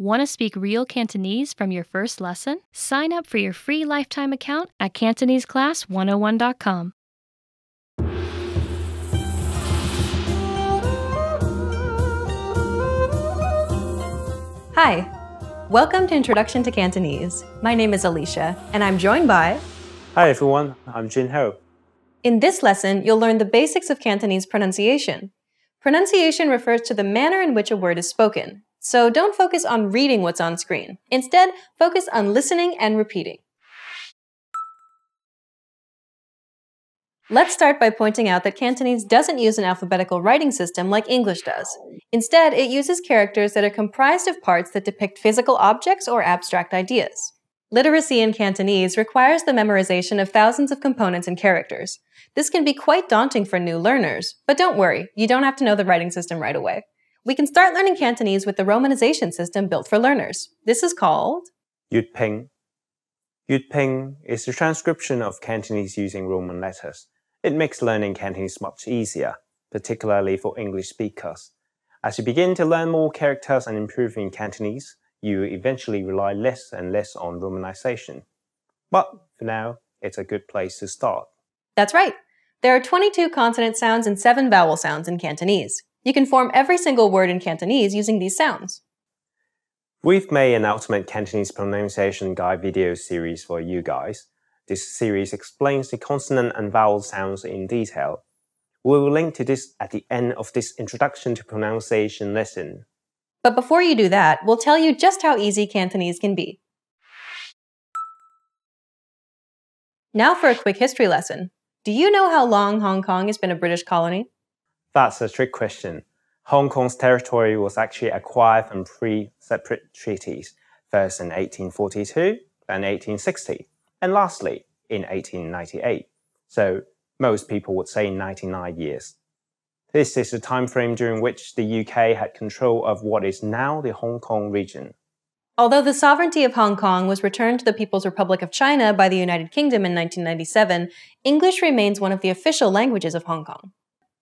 Want to speak real Cantonese from your first lesson? Sign up for your free lifetime account at CantoneseClass101.com. Hi, welcome to Introduction to Cantonese. My name is Alicia, and I'm joined by... Hi everyone, I'm Jin Ho. In this lesson, you'll learn the basics of Cantonese pronunciation. Pronunciation refers to the manner in which a word is spoken, so don't focus on reading what's on screen. Instead, focus on listening and repeating. Let's start by pointing out that Cantonese doesn't use an alphabetical writing system like English does. Instead, it uses characters that are comprised of parts that depict physical objects or abstract ideas. Literacy in Cantonese requires the memorization of thousands of components and characters. This can be quite daunting for new learners, but don't worry, you don't have to know the writing system right away. We can start learning Cantonese with the romanization system built for learners. This is called... Yut Ping. Yut Ping is the transcription of Cantonese using Roman letters. It makes learning Cantonese much easier, particularly for English speakers. As you begin to learn more characters and improve in Cantonese, you eventually rely less and less on romanization. But for now, it's a good place to start. That's right. There are 22 consonant sounds and 7 vowel sounds in Cantonese. You can form every single word in Cantonese using these sounds. We've made an Ultimate Cantonese Pronunciation Guide video series for you guys. This series explains the consonant and vowel sounds in detail. We will link to this at the end of this Introduction to Pronunciation lesson. But before you do that, we'll tell you just how easy Cantonese can be. Now for a quick history lesson. Do you know how long Hong Kong has been a British colony? That's a trick question. Hong Kong's territory was actually acquired from 3 separate treaties, first in 1842, then 1860. And lastly, in 1898. So most people would say 99 years. This is the time frame during which the UK had control of what is now the Hong Kong region. Although the sovereignty of Hong Kong was returned to the People's Republic of China by the United Kingdom in 1997, English remains one of the official languages of Hong Kong.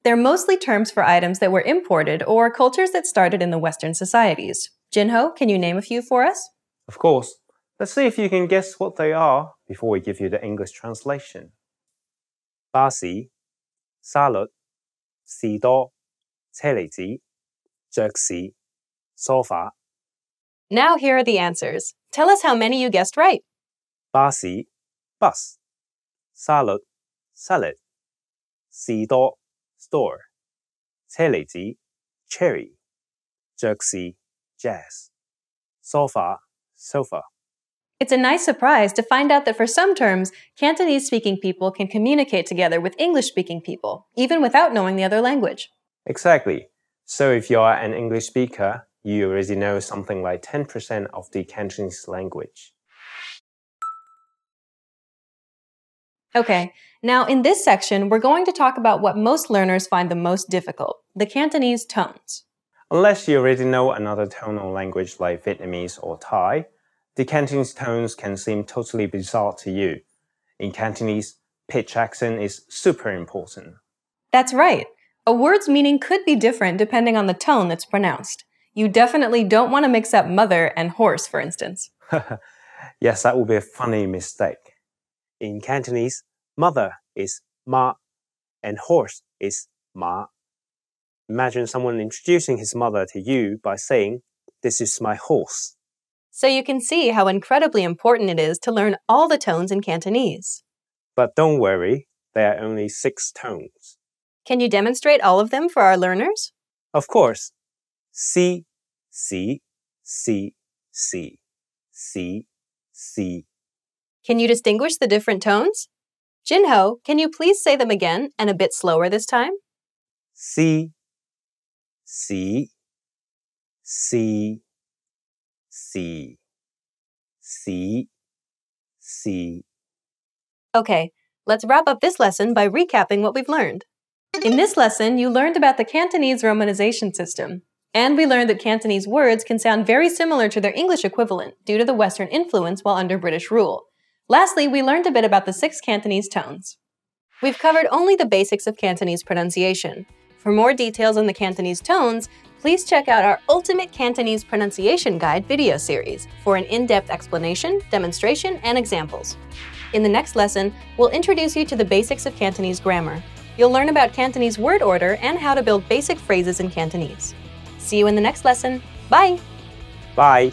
They're mostly terms for items that were imported or cultures that started in the Western societies. Jinho, can you name a few for us? Of course. Let's see if you can guess what they are before we give you the English translation. 巴士、沙律、士多、車厘子、爵士、sofa. Now here are the answers. Tell us how many you guessed right. 巴士 bus, 沙律 salad, 士多 store, 車厘子 cherry, 爵士 jazz, sofa sofa. It's a nice surprise to find out that for some terms, Cantonese-speaking people can communicate together with English-speaking people, even without knowing the other language. Exactly. So if you are an English speaker, you already know something like 10% of the Cantonese language. Okay, now in this section, we're going to talk about what most learners find the most difficult, the Cantonese tones. Unless you already know another tonal language like Vietnamese or Thai, the Cantonese tones can seem totally bizarre to you. In Cantonese, pitch accent is super important. That's right. A word's meaning could be different depending on the tone that's pronounced. You definitely don't want to mix up mother and horse, for instance. Yes, that would be a funny mistake. In Cantonese, mother is ma and horse is ma. Imagine someone introducing his mother to you by saying, "This is my horse." So you can see how incredibly important it is to learn all the tones in Cantonese. But don't worry, there are only 6 tones. Can you demonstrate all of them for our learners? Of course. C, C, C, C, C, C. Can you distinguish the different tones? Jinho, can you please say them again and a bit slower this time? C, C, C, C, C, C. Okay, let's wrap up this lesson by recapping what we've learned. In this lesson, you learned about the Cantonese romanization system, and we learned that Cantonese words can sound very similar to their English equivalent due to the Western influence while under British rule. Lastly, we learned a bit about the 6 Cantonese tones. We've covered only the basics of Cantonese pronunciation. For more details on the Cantonese tones, please check out our Ultimate Cantonese Pronunciation Guide video series for an in-depth explanation, demonstration, and examples. In the next lesson, we'll introduce you to the basics of Cantonese grammar. You'll learn about Cantonese word order and how to build basic phrases in Cantonese. See you in the next lesson. Bye! Bye!